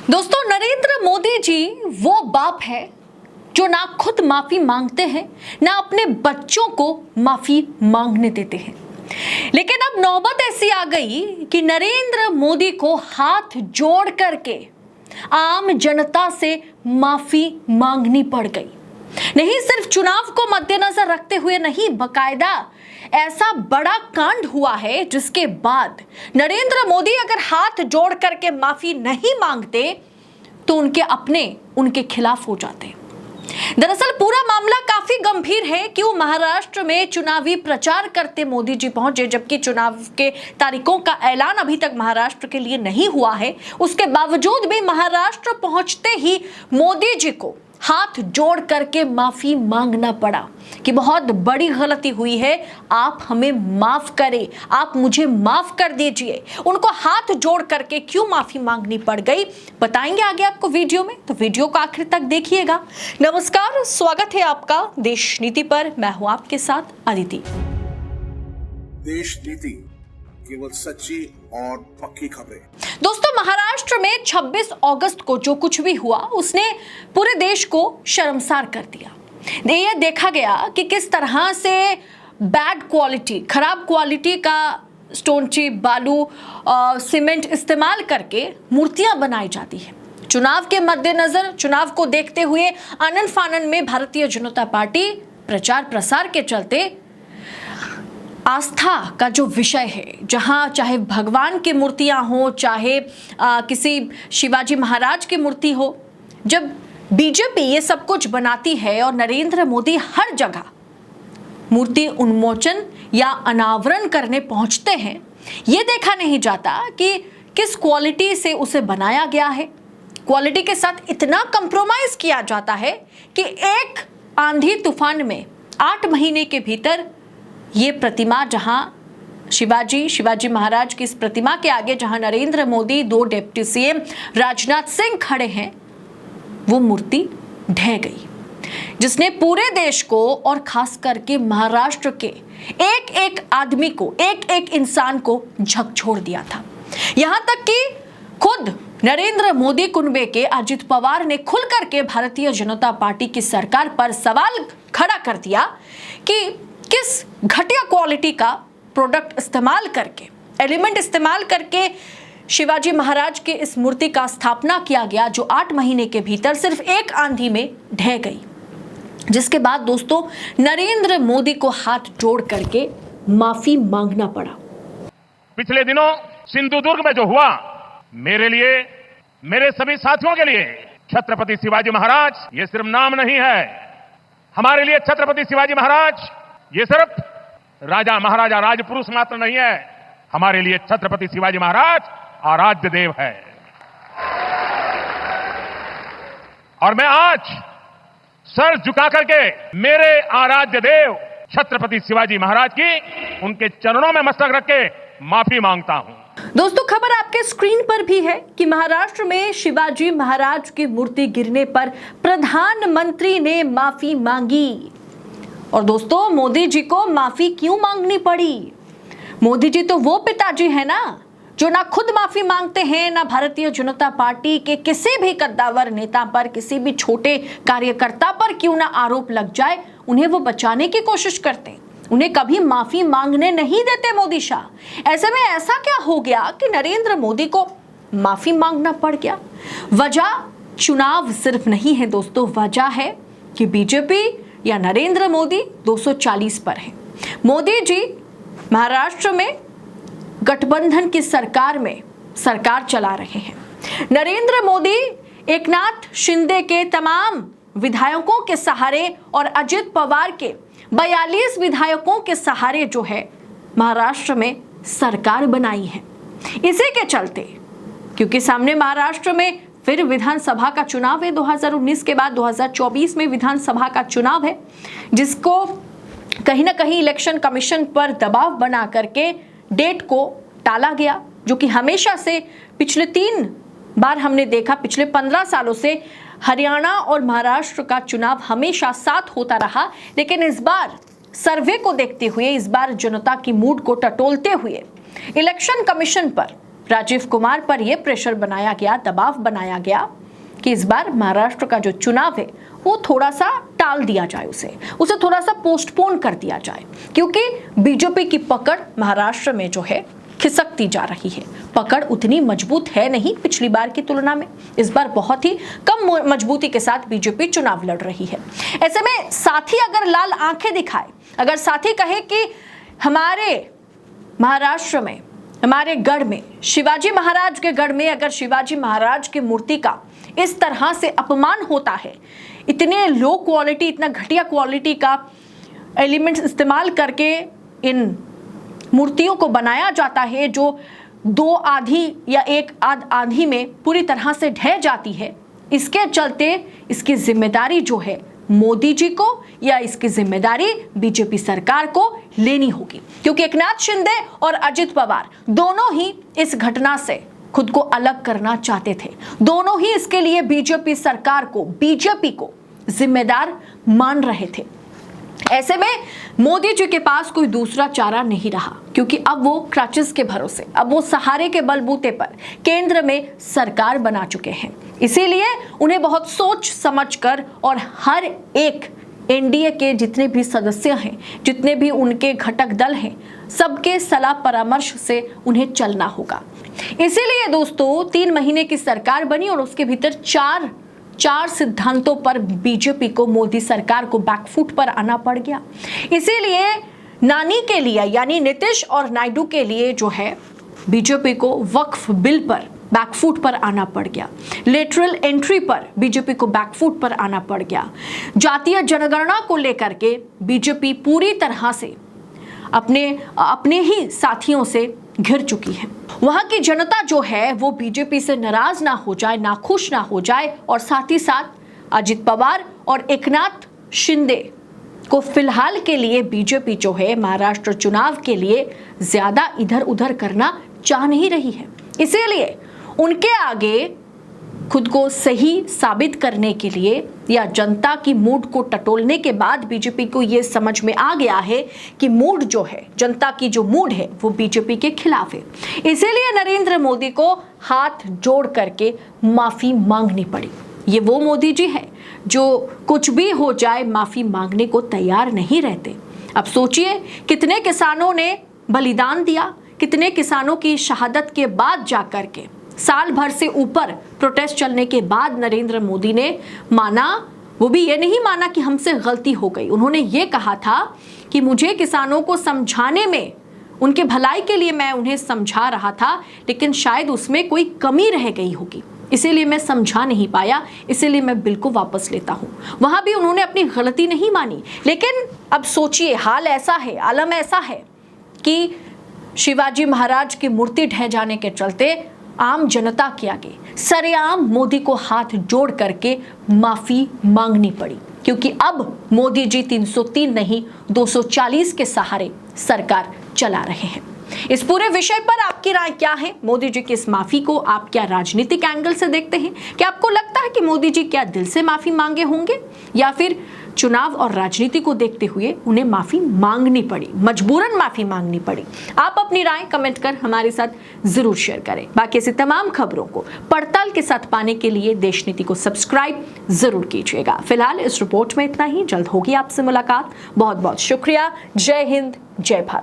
दोस्तों, नरेंद्र मोदी जी वो बाप है जो ना खुद माफी मांगते हैं, ना अपने बच्चों को माफी मांगने देते हैं। लेकिन अब नौबत ऐसी आ गई कि नरेंद्र मोदी को हाथ जोड़ करके आम जनता से माफी मांगनी पड़ गई। नहीं सिर्फ चुनाव को मद्देनजर रखते हुए नहीं, बकायदा ऐसा बड़ा कांड हुआ है जिसके बाद नरेंद्र मोदी अगर हाथ जोड़ करके माफी नहीं मांगते तो उनके अपने उनके खिलाफ हो जाते। दरअसल पूरा मामला काफी गंभीर है कि वो महाराष्ट्र में चुनावी प्रचार करते मोदी जी पहुंचे, जबकि चुनाव के तारीखों का ऐलान अभी तक महाराष्ट्र के लिए नहीं हुआ है। उसके बावजूद भी महाराष्ट्र पहुंचते ही मोदी जी को हाथ जोड़ करके माफी मांगना पड़ा कि बहुत बड़ी गलती हुई है, आप हमें माफ करें, आप मुझे माफ कर दीजिए। उनको हाथ जोड़ करके क्यों माफी मांगनी पड़ गई बताएंगे आगे आपको वीडियो में, तो वीडियो को आखिर तक देखिएगा। नमस्कार, स्वागत है आपका देश नीति पर। मैं हूं आपके साथ अदिति। देश नीति, केवल सच्ची और पक्की खबरें। दोस्तों, महाराष्ट्र में 26 अगस्त को जो कुछ भी हुआ उसने पूरे देश को शर्मसार कर दिया। ये देखा गया कि किस तरह से बैड क्वालिटी, खराब क्वालिटी का स्टोन चिप, बालू, सीमेंट इस्तेमाल करके मूर्तियां बनाई जाती है। चुनाव के मद्देनजर, चुनाव को देखते हुए आनन फानन में भारतीय जनता पार्टी प्रचार प्रसार के चलते आस्था का जो विषय है, जहां चाहे भगवान की मूर्तियां हो, चाहे किसी शिवाजी महाराज की मूर्ति हो, जब बीजेपी ये सब कुछ बनाती है और नरेंद्र मोदी हर जगह मूर्ति उन्मोचन या अनावरण करने पहुंचते हैं, ये देखा नहीं जाता कि किस क्वालिटी से उसे बनाया गया है। क्वालिटी के साथ इतना कंप्रोमाइज किया जाता है कि एक आंधी तूफान में 8 महीने के भीतर ये प्रतिमा, जहां शिवाजी महाराज की इस प्रतिमा के आगे जहां नरेंद्र मोदी, 2 डिप्टी सीएम राजनाथ सिंह खड़े हैं, वो मूर्ति ढह गई, जिसने पूरे देश को और खास करके महाराष्ट्र के एक एक आदमी को, एक एक इंसान को झकझोर दिया था। यहां तक कि खुद नरेंद्र मोदी कुनबे के अजित पवार ने खुल करके भारतीय जनता पार्टी की सरकार पर सवाल खड़ा कर दिया कि किस घटिया क्वालिटी का प्रोडक्ट इस्तेमाल करके, एलिमेंट इस्तेमाल करके शिवाजी महाराज के इस मूर्ति का स्थापना किया गया, जो 8 महीने के भीतर सिर्फ एक आंधी में ढह गई। जिसके बाद दोस्तों नरेंद्र मोदी को हाथ जोड़ करके माफी मांगना पड़ा। पिछले दिनों सिंधुदुर्ग में जो हुआ, मेरे लिए, मेरे सभी साथियों के लिए छत्रपति शिवाजी महाराज ये सिर्फ नाम नहीं है। हमारे लिए छत्रपति शिवाजी महाराज ये सिर्फ राजा महाराजा राजपुरुष मात्र नहीं है। हमारे लिए छत्रपति शिवाजी महाराज आराध्य देव है। और मैं आज सर झुका करके मेरे आराध्य देव छत्रपति शिवाजी महाराज की उनके चरणों में मस्तक रख के माफी मांगता हूं। दोस्तों, खबर आपके स्क्रीन पर भी है कि महाराष्ट्र में शिवाजी महाराज की मूर्ति गिरने पर प्रधानमंत्री ने माफी मांगी। और दोस्तों, मोदी जी को माफी क्यों मांगनी पड़ी? मोदी जी तो वो पिताजी है ना, जो ना खुद माफी मांगते हैं, ना भारतीय जनता पार्टी के किसी भी कद्दावर नेता पर, किसी भी छोटे कार्यकर्ता पर क्यों ना आरोप लग जाए, उन्हें वो बचाने की कोशिश करते, उन्हें कभी माफी मांगने नहीं देते मोदी शाह। ऐसे में ऐसा क्या हो गया कि नरेंद्र मोदी को माफी मांगना पड़ गया? वजह चुनाव सिर्फ नहीं है दोस्तों, वजह है कि बीजेपी या नरेंद्र मोदी 240 पर है। मोदी जी महाराष्ट्र में गठबंधन की सरकार में सरकार चला रहे हैं। नरेंद्र मोदी एकनाथ शिंदे के तमाम विधायकों के सहारे और अजित पवार के 42 विधायकों के सहारे जो है महाराष्ट्र में सरकार बनाई है। इसी के चलते, क्योंकि सामने महाराष्ट्र में फिर विधानसभा का चुनाव है, 2019 के बाद 2024 में विधानसभा का चुनाव है, जिसको कहीं ना कहीं इलेक्शन कमीशन पर दबाव बना करके डेट को टाला गया, जो कि हमेशा से पिछले 3 बार हमने देखा। पिछले 15 सालों से हरियाणा और महाराष्ट्र का चुनाव हमेशा साथ होता रहा, लेकिन इस बार सर्वे को देखते हुए, इस बार जनता की मूड को टटोलते हुए इलेक्शन कमीशन पर राजीव कुमार पर यह प्रेशर बनाया गया, दबाव बनाया गया कि इस बार महाराष्ट्र का जो चुनाव है वो थोड़ा सा टाल दिया जाए, उसे थोड़ा सा पोस्टपोन कर दिया जाए, क्योंकि बीजेपी की पकड़ महाराष्ट्र में जो है खिसकती जा रही है। पकड़ उतनी मजबूत है नहीं पिछली बार की तुलना में। इस बार बहुत ही कम मजबूती के साथ बीजेपी चुनाव लड़ रही है। ऐसे में साथी अगर लाल आंखें दिखाए, अगर साथी कहे कि हमारे महाराष्ट्र में, हमारे गढ़ में, शिवाजी महाराज के गढ़ में अगर शिवाजी महाराज की मूर्ति का इस तरह से अपमान होता है, इतने लो क्वालिटी, इतना घटिया क्वालिटी का एलिमेंट्स इस्तेमाल करके इन मूर्तियों को बनाया जाता है जो 2 आधी या 1 आध आंधी में पूरी तरह से ढह जाती है, इसके चलते इसकी जिम्मेदारी जो है मोदी जी को या इसकी जिम्मेदारी बीजेपी सरकार को लेनी होगी, क्योंकि एकनाथ शिंदे और अजित पवार दोनों ही इस घटना से खुद को अलग करना चाहते थे। दोनों ही इसके लिए बीजेपी सरकार को, बीजेपी को जिम्मेदार मान रहे थे। ऐसे में मोदी जी के पास कोई दूसरा चारा नहीं रहा, क्योंकि अब वो क्रचेस के भरोसे, अब वो सहारे के बलबूते पर केंद्र में सरकार बना चुके हैं। इसीलिए उन्हें बहुत सोच समझकर और हर एक एनडीए के जितने भी सदस्य हैं, जितने भी उनके घटक दल हैं, सबके सलाह परामर्श से उन्हें चलना होगा। इसीलिए दोस्तों 3 महीने की सरकार बनी और उसके भीतर चार सिद्धांतों पर बीजेपी को, मोदी सरकार को बैकफुट पर आना पड़ गया। इसीलिए नानी के लिए यानी नीतीश और नायडू के लिए जो है बीजेपी को वक्फ बिल पर बैकफुट पर आना पड़ गया, लेटरल एंट्री पर बीजेपी को बैकफुट पर आना पड़ गया। जातीय जनगणना को लेकर के बीजेपी पूरी तरह से अपने ही साथियों से घिर चुकी है। वहां की जनता जो है वो बीजेपी से नाराज ना हो जाए, नाखुश ना हो जाए, और साथ ही साथ अजित पवार और एकनाथ शिंदे को फिलहाल के लिए बीजेपी जो है महाराष्ट्र चुनाव के लिए ज्यादा इधर उधर करना चाह नहीं रही है। इसीलिए उनके आगे खुद को सही साबित करने के लिए या जनता की मूड को टटोलने के बाद बीजेपी को यह समझ में आ गया है कि मूड जो है, जनता की जो मूड है वो बीजेपी के खिलाफ है। इसीलिए नरेंद्र मोदी को हाथ जोड़ करके माफी मांगनी पड़ी। ये वो मोदी जी है जो कुछ भी हो जाए माफी मांगने को तैयार नहीं रहते। अब सोचिए कितने किसानों ने बलिदान दिया, कितने किसानों की शहादत के बाद जाकर के साल भर से ऊपर प्रोटेस्ट चलने के बाद नरेंद्र मोदी ने माना, वो भी ये नहीं माना कि हमसे गलती हो गई। उन्होंने ये कहा था कि मुझे किसानों को समझाने में, उनके भलाई के लिए मैं उन्हें समझा रहा था, लेकिन शायद उसमें कोई कमी रह गई होगी, इसीलिए मैं समझा नहीं पाया, इसीलिए मैं बिल को वापस लेता हूं। वहां भी उन्होंने अपनी गलती नहीं मानी। लेकिन अब सोचिए हाल ऐसा है, आलम ऐसा है कि शिवाजी महाराज की मूर्ति ढह जाने के चलते आम जनता के आगे सरेआम मोदी को हाथ जोड़ करके माफी मांगनी पड़ी, क्योंकि अब मोदी जी 303 नहीं 240 के सहारे सरकार चला रहे हैं। इस पूरे विषय पर आपकी राय क्या है? मोदी जी की इस माफी को आप क्या राजनीतिक एंगल से देखते हैं? क्या आपको लगता है कि मोदी जी क्या दिल से माफी मांगे होंगे, या फिर चुनाव और राजनीति को देखते हुए उन्हें माफी मांगनी पड़ी, मजबूरन माफी मांगनी पड़ी? आप अपनी राय कमेंट कर हमारे साथ जरूर शेयर करें। बाकी ऐसी तमाम खबरों को पड़ताल के साथ पाने के लिए देश नीति को सब्सक्राइब जरूर कीजिएगा। फिलहाल इस रिपोर्ट में इतना ही, जल्द होगी आपसे मुलाकात। बहुत बहुत शुक्रिया। जय हिंद, जय भारत।